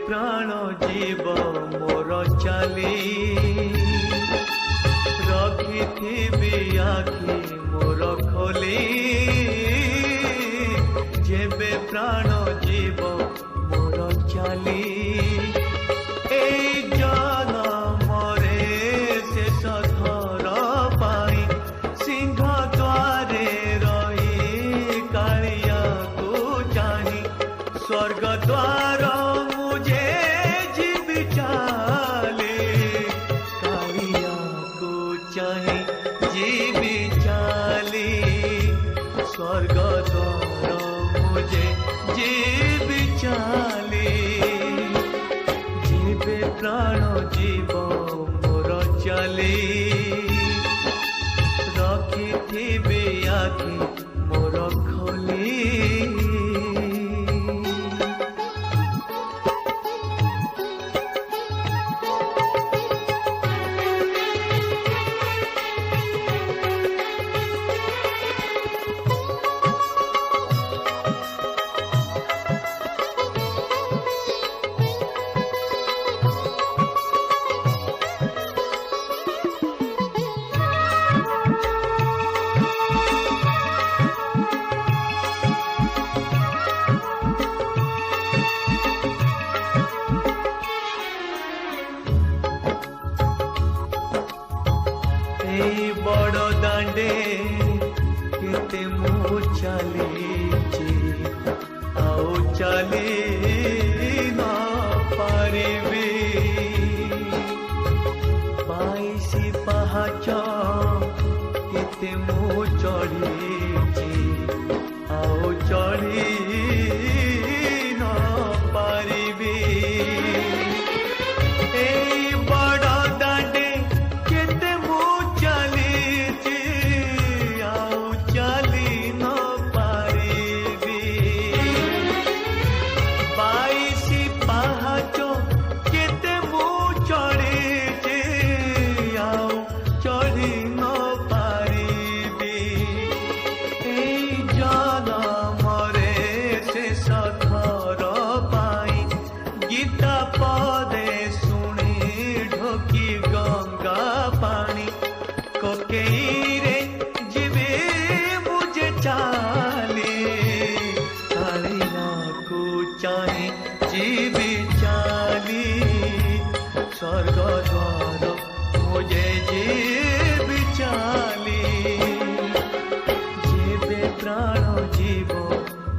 प्राण जीव मोर चाली रखिथिबी आखि मोर खोली जेबे प्राण जीव मोर चाली ए जनमरे शेष थर पाई सिंह द्वारे रही कालिया को जानी स्वर्ग द्वार स्वर्ग द्वार मुझे जीव चाली जीवे प्राण जीव मोर चाली रखिथिबी आखि मोर खोली बड़ दांडे केते मु चली आउ चली न पारिबी 22 पहाच केते मु चढ़ी आउ चढ़ी न पारिबी गीता पदे सुनी ढोकी गंगा पानी कोकेई रे जीवे मुझे चाली कालिया को चाहे जीवी चाली स्वर्ग द्वार मुझे जीव चाली जीवे प्राण जीव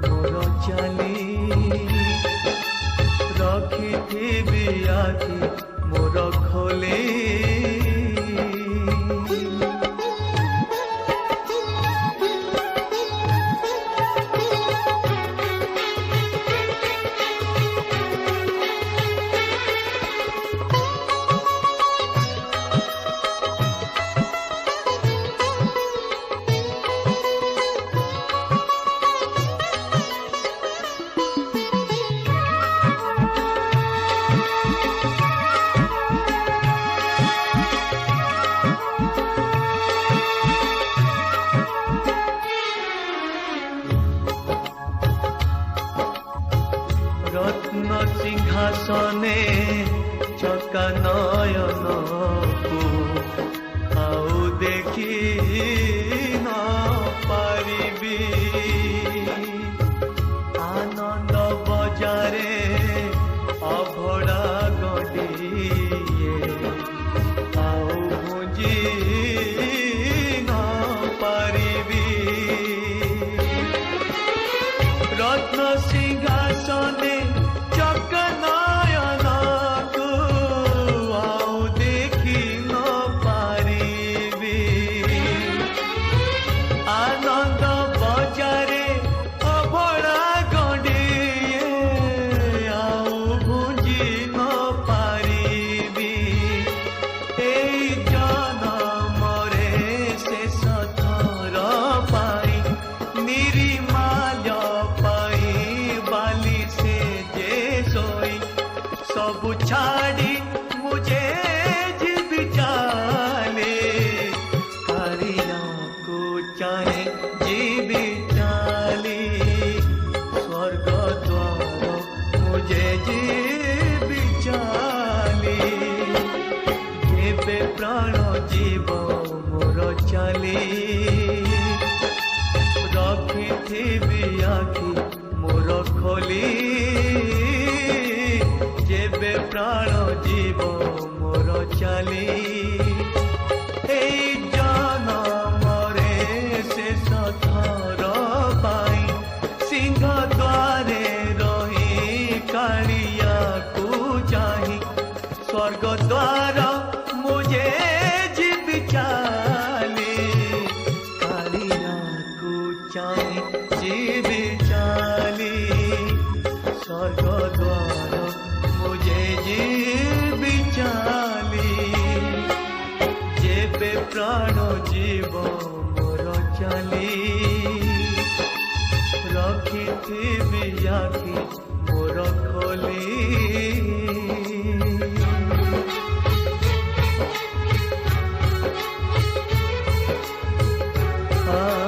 मोर चाली रखिथिबी आखि मोर खोली रत्न सिंहासने चका नयन को आउ देखी न पारिबी आनंद बज रत्न सिंहासने चकनयनकु आउ देखि न पारिबी आनंद बजारे अभड़ा गंडिए आउ भुंजी न पारिबी एई जनमरे शेष थर पाई निरिमाल पाई बाली से जे सोई सबु छाड़ी मुझे जीवी चाले कारियाको चाहे जीवी चाली स्वर्ग द्वार मुझे जीवी चाली जेबे प्राण जीव मोर चाली रखिथिबी आखि मोर खोली जेबे प्राण जीव मोर चाली एई जनमरे शेष थर पाई सिंह द्वारे रही कालियाकु चाही स्वर्ग द्वार मुझे जीवी चाली कालियाकु चाही जीवी चाली स्वर्ग द्वार मुझे जीवी चाली जेबे प्राण जीव मोर चाली रखिथिबी आखि मोर खोली आ